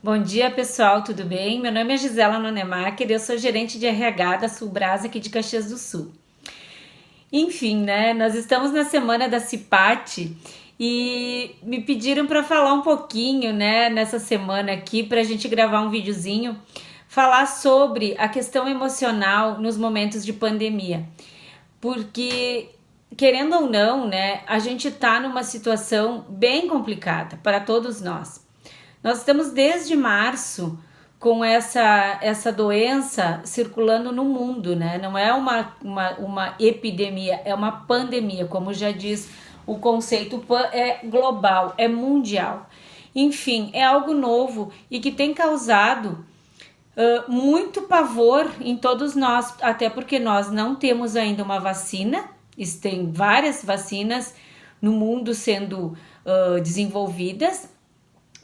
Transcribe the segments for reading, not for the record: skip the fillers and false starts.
Bom dia, pessoal, tudo bem? Meu nome é Gisela Nonemacher e eu sou gerente de RH da Sulbras aqui de Caxias do Sul. Enfim, né? Nós estamos na semana da CIPAT e me pediram para falar um pouquinho, né, nessa semana aqui, para a gente gravar um videozinho, falar sobre a questão emocional nos momentos de pandemia. Porque, querendo ou não, né, a gente tá numa situação bem complicada para todos nós. Nós estamos desde março com essa doença circulando no mundo, né? Não é uma epidemia, é uma pandemia, como já diz o conceito, é global, é mundial. Enfim, é algo novo e que tem causado muito pavor em todos nós, até porque nós não temos ainda uma vacina, tem várias vacinas no mundo sendo desenvolvidas,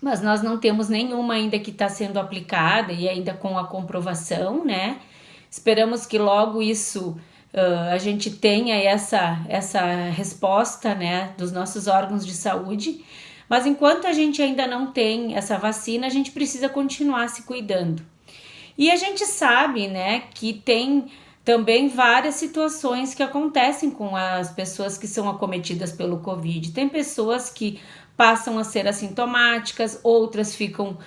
mas nós não temos nenhuma ainda que está sendo aplicada e ainda com a comprovação, né? Esperamos que logo isso a gente tenha essa resposta, né, dos nossos órgãos de saúde. Mas enquanto a gente ainda não tem essa vacina, a gente precisa continuar se cuidando. E a gente sabe, né, que tem também várias situações que acontecem com as pessoas que são acometidas pelo Covid. Tem pessoas que passam a ser assintomáticas, outras ficam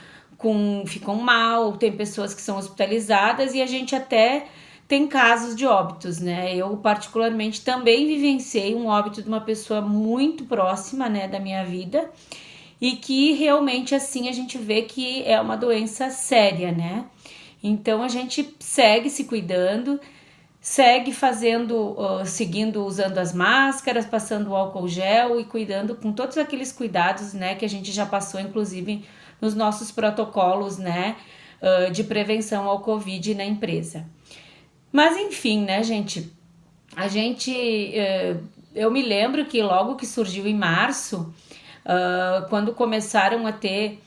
mal, tem pessoas que são hospitalizadas e a gente até tem casos de óbitos, né? Eu particularmente também vivenciei um óbito de uma pessoa muito próxima, né, da minha vida, e que realmente assim a gente vê que é uma doença séria, né? Então a gente segue se cuidando, segue seguindo usando as máscaras, passando o álcool gel e cuidando com todos aqueles cuidados, né, que a gente já passou, inclusive, nos nossos protocolos, né, de prevenção ao Covid na empresa. Mas enfim, né, gente, eu me lembro que logo que surgiu em março, quando começaram a ter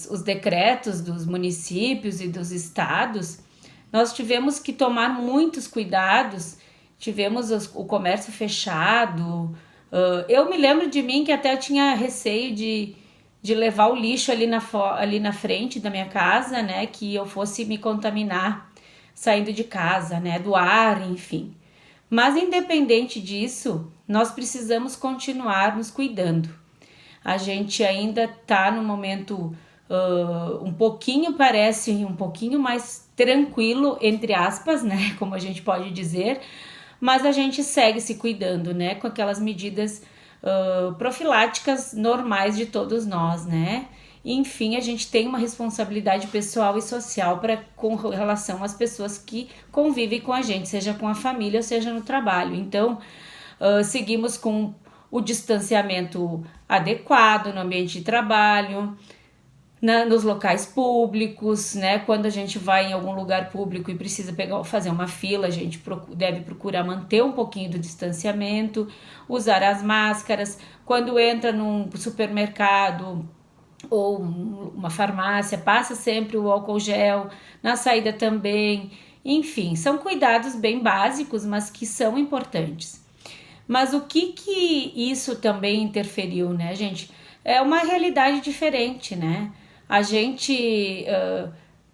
os decretos dos municípios e dos estados, nós tivemos que tomar muitos cuidados, tivemos o comércio fechado. Eu me lembro de mim que até tinha receio de levar o lixo ali na frente da minha casa, né, que eu fosse me contaminar saindo de casa, né, do ar, enfim. Mas independente disso, nós precisamos continuar nos cuidando. A gente ainda tá no momento um pouquinho mais tranquilo, entre aspas, né, como a gente pode dizer, mas a gente segue se cuidando, né, com aquelas medidas profiláticas normais de todos nós, né. Enfim, a gente tem uma responsabilidade pessoal e social com relação às pessoas que convivem com a gente, seja com a família ou seja no trabalho. Então, seguimos com o distanciamento adequado no ambiente de trabalho, nos locais públicos, né? Quando a gente vai em algum lugar público e precisa fazer uma fila, a gente deve procurar manter um pouquinho do distanciamento, usar as máscaras. Quando entra num supermercado ou uma farmácia, passa sempre o álcool gel, na saída também. Enfim, são cuidados bem básicos, mas que são importantes. Mas o que isso também interferiu, né, gente? É uma realidade diferente, né? A gente,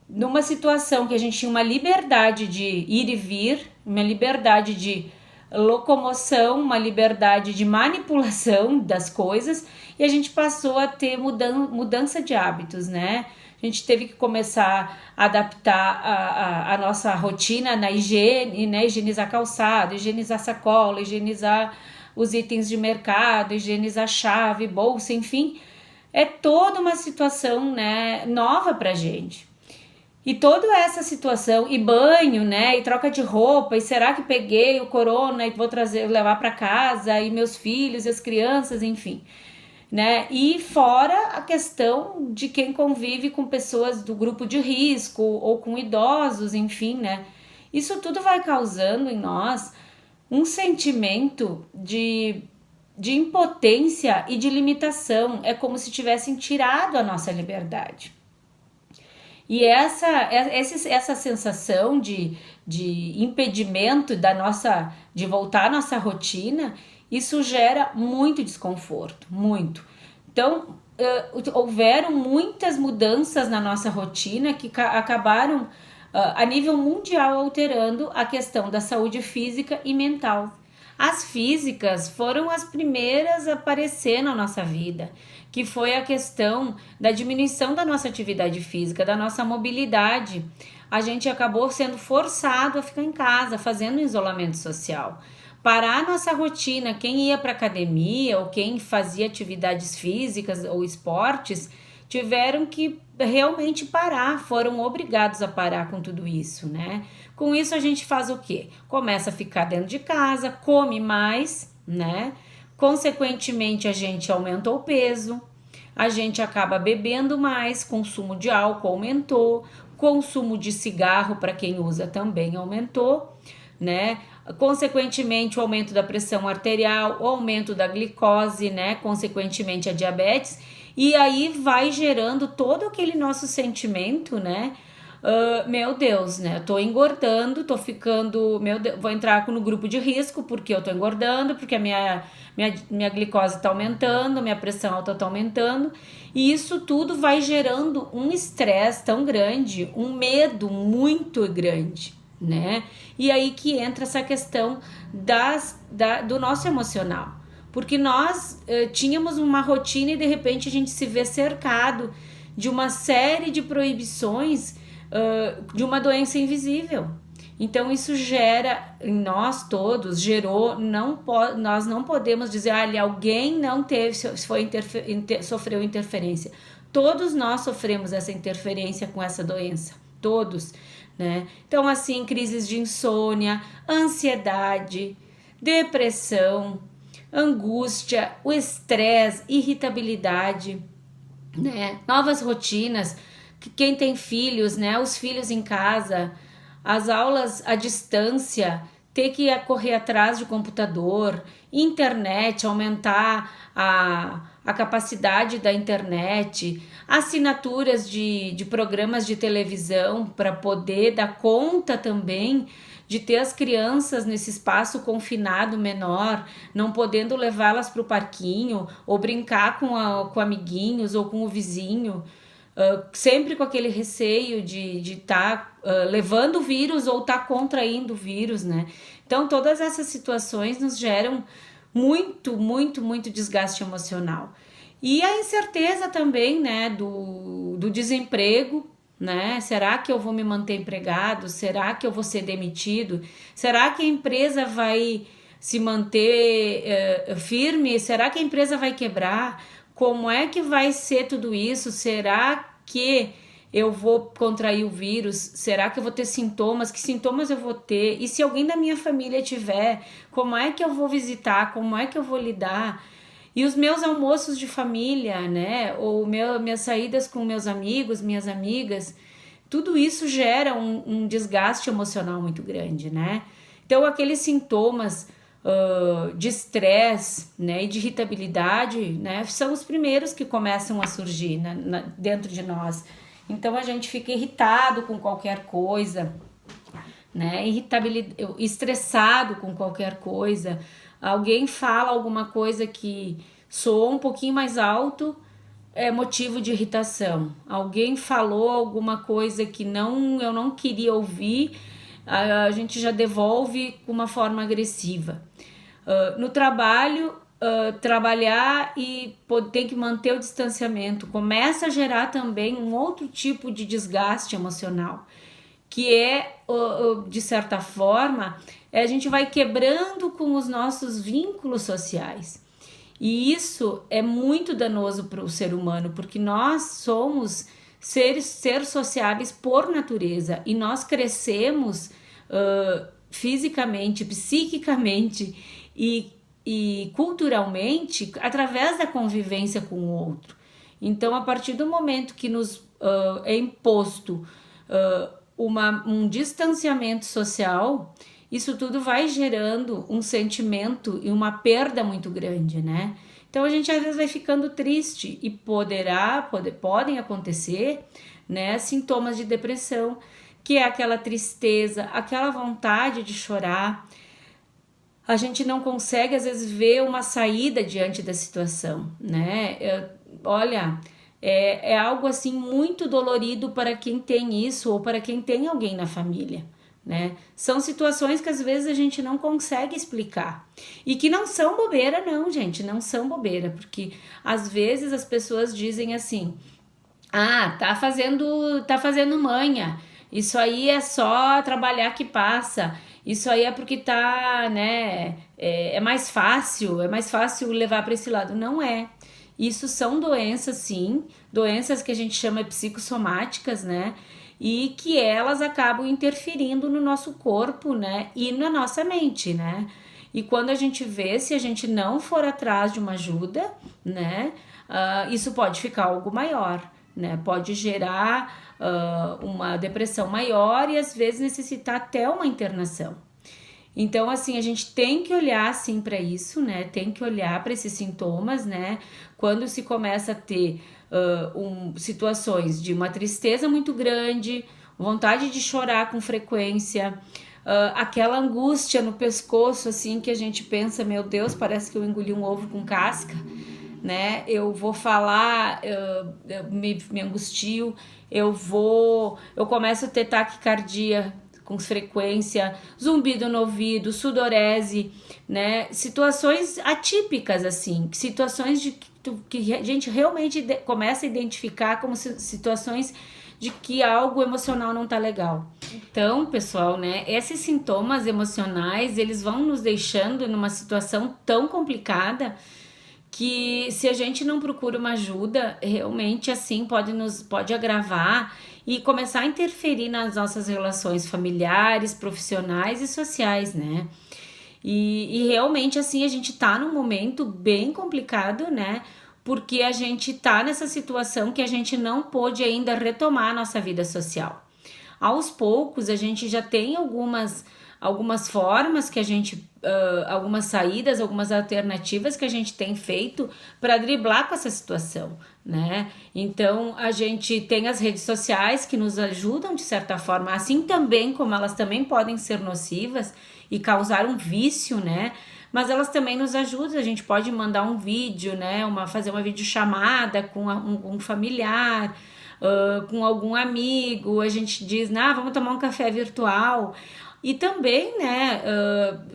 numa situação que a gente tinha uma liberdade de ir e vir, uma liberdade de locomoção, uma liberdade de manipulação das coisas, e a gente passou a ter mudança de hábitos, né? A gente teve que começar a adaptar a nossa rotina na higiene, né? Higienizar calçado, higienizar sacola, higienizar os itens de mercado, higienizar chave, bolsa, enfim. É toda uma situação, né, nova pra gente. E toda essa situação, e banho, né, e troca de roupa, e será que peguei o corona e vou levar para casa, e meus filhos e as crianças, enfim, né? E fora a questão de quem convive com pessoas do grupo de risco ou com idosos, enfim, né? Isso tudo vai causando em nós um sentimento de impotência e de limitação. É como se tivessem tirado a nossa liberdade. E essa sensação de impedimento de voltar à nossa rotina, isso gera muito desconforto, muito. Então, houveram muitas mudanças na nossa rotina que acabaram a nível mundial alterando a questão da saúde física e mental. As físicas foram as primeiras a aparecer na nossa vida, que foi a questão da diminuição da nossa atividade física, da nossa mobilidade. A gente acabou sendo forçado a ficar em casa, fazendo um isolamento social. Parar a nossa rotina, quem ia para academia ou quem fazia atividades físicas ou esportes, tiveram que realmente parar, foram obrigados a parar com tudo isso, né? Com isso a gente faz o quê? Começa a ficar dentro de casa, come mais, né? Consequentemente a gente aumenta o peso, a gente acaba bebendo mais, consumo de álcool aumentou, consumo de cigarro para quem usa também aumentou, né? Consequentemente o aumento da pressão arterial, o aumento da glicose, né? Consequentemente a diabetes, e aí vai gerando todo aquele nosso sentimento, né? Meu Deus, né? Eu tô engordando, tô ficando. Meu Deus, vou entrar no grupo de risco porque eu tô engordando, porque a minha glicose tá aumentando, minha pressão alta tá aumentando. E isso tudo vai gerando um estresse tão grande, um medo muito grande, né? E aí que entra essa questão do nosso emocional. Porque nós tínhamos uma rotina e de repente a gente se vê cercado de uma série de proibições de uma doença invisível. Então isso gera em nós todos, nós não podemos dizer, alguém não teve, sofreu interferência. Todos nós sofremos essa interferência com essa doença, todos, né? Então assim, crises de insônia, ansiedade, depressão, angústia, o estresse, irritabilidade, né? Novas rotinas, quem tem filhos, né? Os filhos em casa, as aulas à distância, ter que correr atrás de computador, internet, aumentar a capacidade da internet, assinaturas de programas de televisão para poder dar conta também de ter as crianças nesse espaço confinado menor, não podendo levá-las para o parquinho ou brincar com amiguinhos ou com o vizinho, sempre com aquele receio de estar levando o vírus ou estar contraindo o vírus, né? Então todas essas situações nos geram muito, muito, muito desgaste emocional. E a incerteza também, né, do desemprego, né? Será que eu vou me manter empregado? Será que eu vou ser demitido? Será que a empresa vai se manter firme? Será que a empresa vai quebrar? Como é que vai ser tudo isso? Será que eu vou contrair o vírus? Será que eu vou ter sintomas? Que sintomas eu vou ter? E se alguém da minha família tiver, como é que eu vou visitar? Como é que eu vou lidar? E os meus almoços de família, né? Ou minhas saídas com meus amigos, minhas amigas, tudo isso gera um desgaste emocional muito grande, né? Então, aqueles sintomas de estresse, né, e de irritabilidade, né, são os primeiros que começam a surgir dentro de nós. Então, a gente fica irritado com qualquer coisa, né, estressado com qualquer coisa. Alguém fala alguma coisa que soou um pouquinho mais alto, é motivo de irritação. Alguém falou alguma coisa que eu não queria ouvir, a gente já devolve com uma forma agressiva. No trabalho, trabalhar e tem que manter o distanciamento começa a gerar também um outro tipo de desgaste emocional, que é, de certa forma, a gente vai quebrando com os nossos vínculos sociais. E isso é muito danoso para o ser humano, porque nós somos seres sociáveis por natureza e nós crescemos fisicamente, psiquicamente e culturalmente através da convivência com o outro. Então, a partir do momento que nos é imposto um distanciamento social, isso tudo vai gerando um sentimento e uma perda muito grande, né? Então a gente às vezes vai ficando triste e podem acontecer, né, sintomas de depressão, que é aquela tristeza, aquela vontade de chorar. A gente não consegue às vezes ver uma saída diante da situação, né? olha, é algo assim muito dolorido para quem tem isso ou para quem tem alguém na família, né? São situações que às vezes a gente não consegue explicar e que não são bobeira, não, gente, não são bobeira, porque às vezes as pessoas dizem assim: ah, tá fazendo manha. Isso aí é só trabalhar que passa. Isso aí é porque tá, né? É é mais fácil levar para esse lado. Não é. Isso são doenças, sim, doenças que a gente chama psicossomáticas, né? E que elas acabam interferindo no nosso corpo, né? E na nossa mente, né? E quando a gente vê, se a gente não for atrás de uma ajuda, né? Isso pode ficar algo maior, né? Pode gerar uma depressão maior e às vezes necessitar até uma internação. Então, assim, a gente tem que olhar assim para isso, né? Tem que olhar para esses sintomas, né? Quando se começa a ter situações de uma tristeza muito grande, vontade de chorar com frequência, aquela angústia no pescoço, assim, que a gente pensa, meu Deus, parece que eu engoli um ovo com casca, né? Eu vou falar, me angustio, eu começo a ter taquicardia com frequência, zumbido no ouvido, sudorese, né? Situações atípicas, assim, situações que a gente realmente começa a identificar como situações de que algo emocional não tá legal. Então, pessoal, né, esses sintomas emocionais, eles vão nos deixando numa situação tão complicada que se a gente não procura uma ajuda, realmente assim pode agravar e começar a interferir nas nossas relações familiares, profissionais e sociais, né? E realmente assim a gente tá num momento bem complicado, né? Porque a gente tá nessa situação que a gente não pôde ainda retomar a nossa vida social. Aos poucos a gente já tem algumas formas que a gente, algumas saídas, algumas alternativas que a gente tem feito para driblar com essa situação, né? Então a gente tem as redes sociais que nos ajudam de certa forma, assim também como elas também podem ser nocivas e causar um vício, né? Mas elas também nos ajudam, a gente pode mandar um vídeo, né? Fazer uma videochamada com um familiar, com algum amigo, a gente diz, vamos tomar um café virtual. E também, né,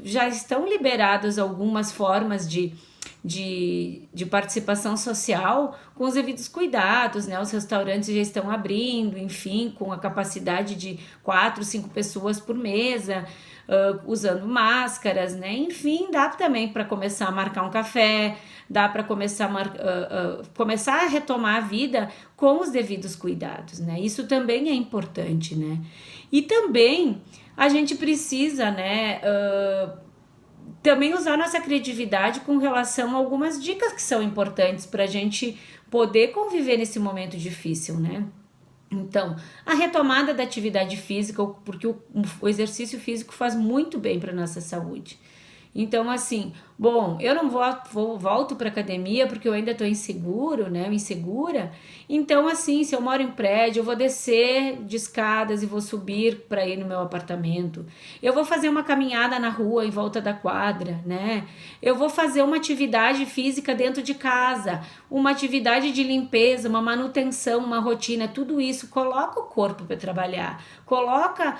já estão liberadas algumas formas de participação social com os devidos cuidados, né? Os restaurantes já estão abrindo, enfim, com a capacidade de 4, 5 pessoas por mesa, usando máscaras, né? Enfim, dá também para começar a marcar um café, dá para começar a retomar a vida com os devidos cuidados, né? Isso também é importante, né? E também a gente precisa, né, também usar nossa criatividade com relação a algumas dicas que são importantes para a gente poder conviver nesse momento difícil, né? Então, a retomada da atividade física, porque o exercício físico faz muito bem para nossa saúde. Então, assim, bom, eu não volto para academia porque eu ainda estou inseguro, né? Insegura. Então, assim, se eu moro em prédio, eu vou descer de escadas e vou subir para ir no meu apartamento. Eu vou fazer uma caminhada na rua em volta da quadra, né? Eu vou fazer uma atividade física dentro de casa, uma atividade de limpeza, uma manutenção, uma rotina, tudo isso. Coloca o corpo para trabalhar, coloca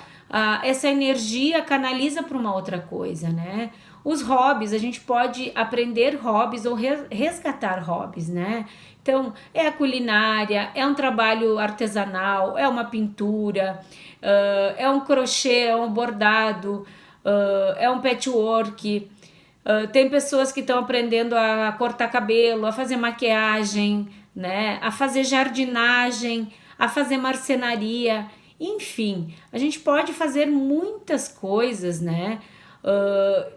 essa energia, canaliza para uma outra coisa, né? Os hobbies, a gente pode aprender hobbies ou resgatar hobbies, né? Então, é a culinária, é um trabalho artesanal, é uma pintura, é um crochê, é um bordado, é um patchwork. Tem pessoas que estão aprendendo a cortar cabelo, a fazer maquiagem, né? A fazer jardinagem, a fazer marcenaria. Enfim, a gente pode fazer muitas coisas, né?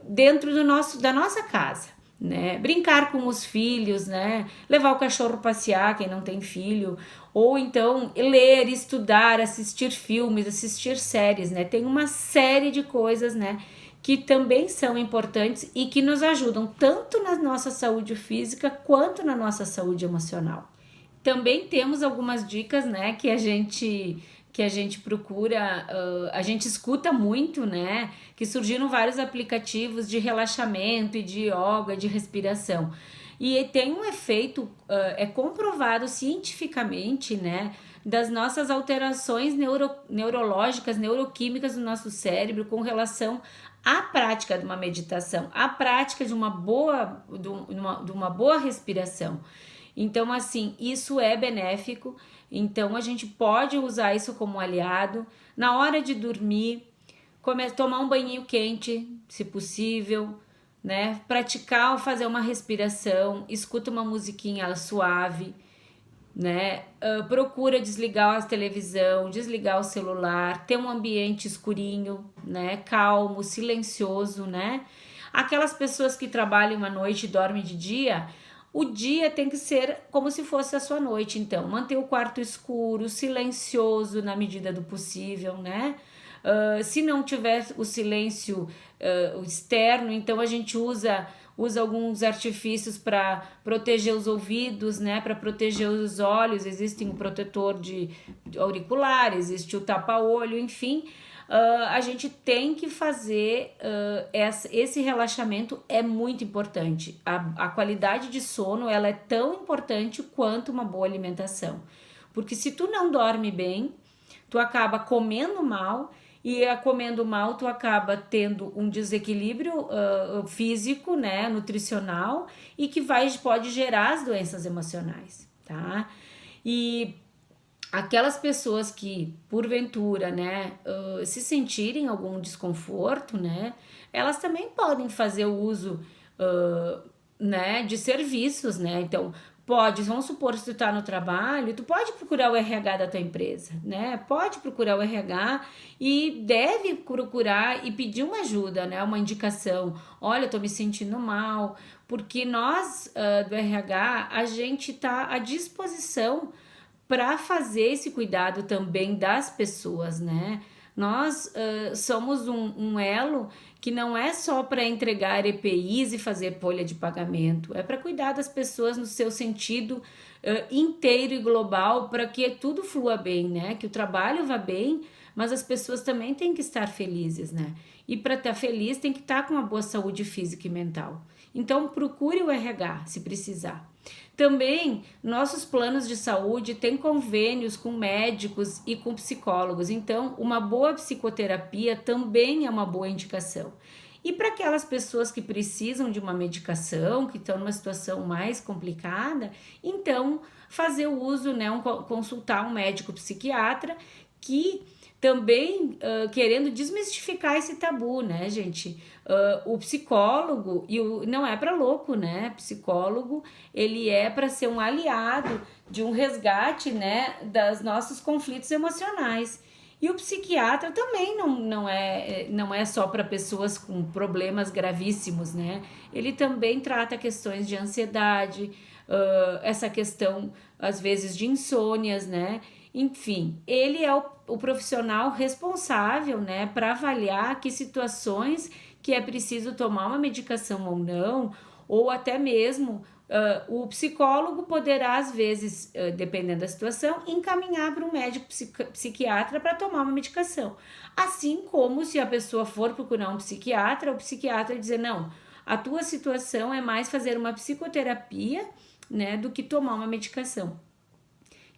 Dentro da nossa casa, né? Brincar com os filhos, né? Levar o cachorro passear, quem não tem filho, ou então ler, estudar, assistir filmes, assistir séries, né? Tem uma série de coisas, né, que também são importantes e que nos ajudam tanto na nossa saúde física quanto na nossa saúde emocional. Também temos algumas dicas, né, que a gente procura, a gente escuta muito, né, que surgiram vários aplicativos de relaxamento e de yoga, de respiração. E tem um efeito, é comprovado cientificamente, né, das nossas alterações neurológicas, neuroquímicas do nosso cérebro com relação à prática de uma meditação, à prática de uma boa respiração. Então, assim, isso é benéfico. Então, a gente pode usar isso como aliado. Na hora de dormir, tomar um banho quente, se possível, né? Praticar ou fazer uma respiração, escuta uma musiquinha suave, né? Procura desligar a televisão, desligar o celular, ter um ambiente escurinho, né? Calmo, silencioso, né? Aquelas pessoas que trabalham à noite e dormem de dia, o dia tem que ser como se fosse a sua noite. Então, manter o quarto escuro, silencioso na medida do possível, né? Se não tiver o silêncio externo, então a gente usa alguns artifícios para proteger os ouvidos, né? Para proteger os olhos. Existe um protetor de auricular, existe o tapa-olho, enfim. A gente tem que fazer esse relaxamento, é muito importante. A qualidade de sono, ela é tão importante quanto uma boa alimentação. Porque se tu não dorme bem, tu acaba comendo mal, e comendo mal tu acaba tendo um desequilíbrio físico, né, nutricional, e que pode gerar as doenças emocionais, tá? E aquelas pessoas que, porventura, né, se sentirem algum desconforto, né, elas também podem fazer o uso, né, de serviços, né, então vamos supor, se tu tá no trabalho, tu pode procurar o RH da tua empresa, né, pode procurar o RH e deve procurar e pedir uma ajuda, né, uma indicação, olha, eu tô me sentindo mal, porque nós do RH, a gente tá à disposição para fazer esse cuidado também das pessoas, né? Nós somos um elo que não é só para entregar EPIs e fazer folha de pagamento, é para cuidar das pessoas no seu sentido inteiro e global, para que tudo flua bem, né? Que o trabalho vá bem, mas as pessoas também têm que estar felizes, né? E para estar feliz tem que estar com uma boa saúde física e mental. Então procure o RH se precisar. Também, nossos planos de saúde têm convênios com médicos e com psicólogos, então uma boa psicoterapia também é uma boa indicação. E para aquelas pessoas que precisam de uma medicação, que estão numa situação mais complicada, então fazer o uso, né, consultar um médico psiquiatra que também querendo desmistificar esse tabu, né, gente? O psicólogo, não é para louco, né? Psicólogo, ele é para ser um aliado de um resgate, né, dos nossos conflitos emocionais. E o psiquiatra também não é só para pessoas com problemas gravíssimos, né? Ele também trata questões de ansiedade, essa questão, às vezes, de insônias, né? Enfim, ele é o profissional responsável, né, para avaliar que situações que é preciso tomar uma medicação ou não, ou até mesmo o psicólogo poderá, às vezes, dependendo da situação, encaminhar para um médico psiquiatra para tomar uma medicação. Assim como se a pessoa for procurar um psiquiatra, o psiquiatra dizer, não, a tua situação é mais fazer uma psicoterapia, né, do que tomar uma medicação.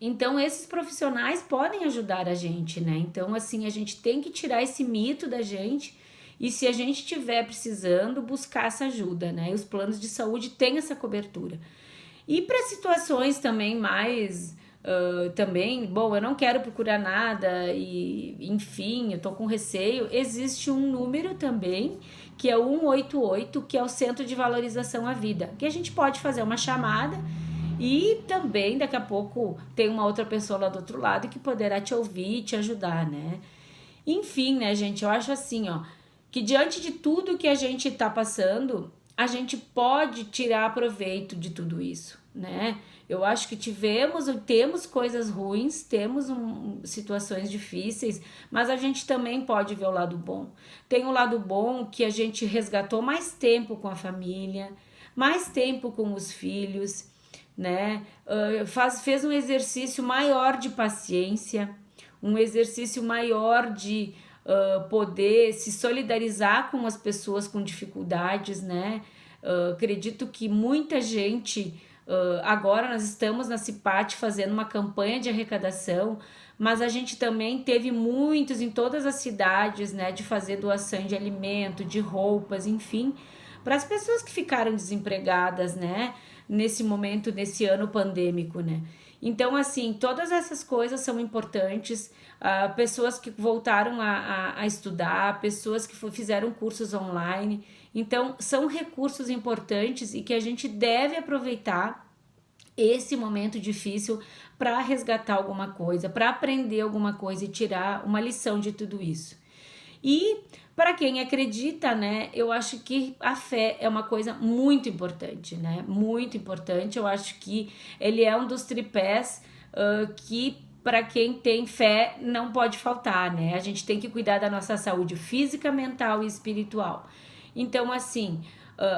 Então, esses profissionais podem ajudar a gente, né? Então, assim, a gente tem que tirar esse mito da gente e, se a gente estiver precisando, buscar essa ajuda, né? E os planos de saúde têm essa cobertura. E para situações também mais... também, bom, eu não quero procurar nada e, enfim, eu tô com receio, existe um número também, que é o 188, que é o Centro de Valorização à Vida, que a gente pode fazer uma chamada e também daqui a pouco tem uma outra pessoa lá do outro lado que poderá te ouvir e te ajudar, né? Enfim, né, gente, eu acho assim, ó, que diante de tudo que a gente tá passando, a gente pode tirar proveito de tudo isso, né? Eu acho que temos coisas ruins, temos situações difíceis, mas a gente também pode ver o lado bom. Tem o lado bom que a gente resgatou mais tempo com a família, mais tempo com os filhos, né? Fez um exercício maior de paciência, um exercício maior de poder se solidarizar com as pessoas com dificuldades, né? Acredito que muita gente, agora nós estamos na CIPAT fazendo uma campanha de arrecadação, mas a gente também teve muitos em todas as cidades, né, de fazer doação de alimento, de roupas, enfim, para as pessoas que ficaram desempregadas, né, nesse momento, nesse ano pandêmico, né. Então, assim, todas essas coisas são importantes, pessoas que voltaram a estudar, pessoas que fizeram cursos online. Então, são recursos importantes e que a gente deve aproveitar esse momento difícil para resgatar alguma coisa, para aprender alguma coisa e tirar uma lição de tudo isso. E para quem acredita, né, eu acho que a fé é uma coisa muito importante, né? Muito importante. Eu acho que ele é um dos tripés que para quem tem fé não pode faltar, né? A gente tem que cuidar da nossa saúde física, mental e espiritual. Então, assim,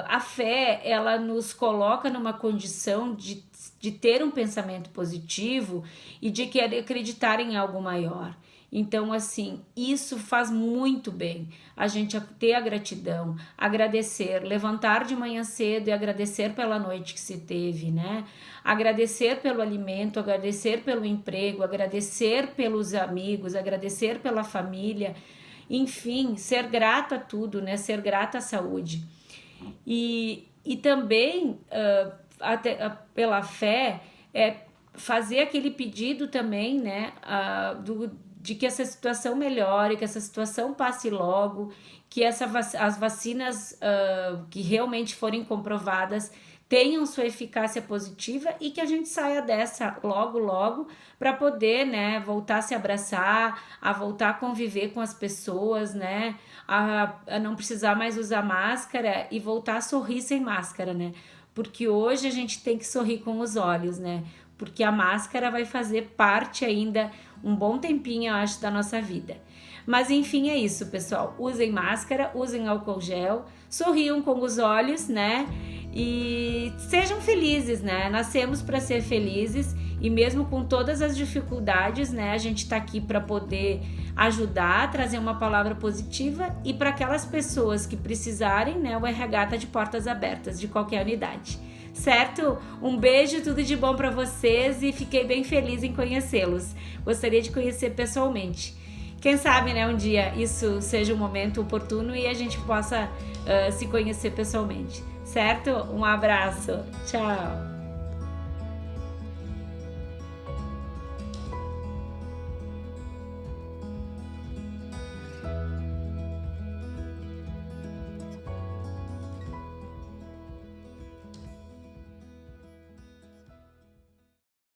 a fé, ela nos coloca numa condição de ter um pensamento positivo e de querer acreditar em algo maior. Então, assim, isso faz muito bem, a gente ter a gratidão, agradecer, levantar de manhã cedo e agradecer pela noite que se teve, né? Agradecer pelo alimento, agradecer pelo emprego, agradecer pelos amigos, agradecer pela família, enfim, ser grato a tudo, né? Ser grato à saúde. E também, pela fé, fazer aquele pedido também, né? De que essa situação melhore, que essa situação passe logo, que as vacinas que realmente forem comprovadas tenham sua eficácia positiva e que a gente saia dessa logo, logo, para poder, né, voltar a se abraçar, a voltar a conviver com as pessoas, né, a não precisar mais usar máscara e voltar a sorrir sem máscara, né, porque hoje a gente tem que sorrir com os olhos, né, porque a máscara vai fazer parte ainda um bom tempinho, eu acho, da nossa vida. Mas enfim, é isso, pessoal. Usem máscara, usem álcool gel, sorriam com os olhos, né? E sejam felizes, né? Nascemos para ser felizes e mesmo com todas as dificuldades, né? A gente tá aqui para poder ajudar, trazer uma palavra positiva e para aquelas pessoas que precisarem, né? O RH tá de portas abertas de qualquer unidade. Certo? Um beijo, tudo de bom para vocês e fiquei bem feliz em conhecê-los. Gostaria de conhecer pessoalmente. Quem sabe, né, um dia isso seja um momento oportuno e a gente possa se conhecer pessoalmente. Certo? Um abraço. Tchau.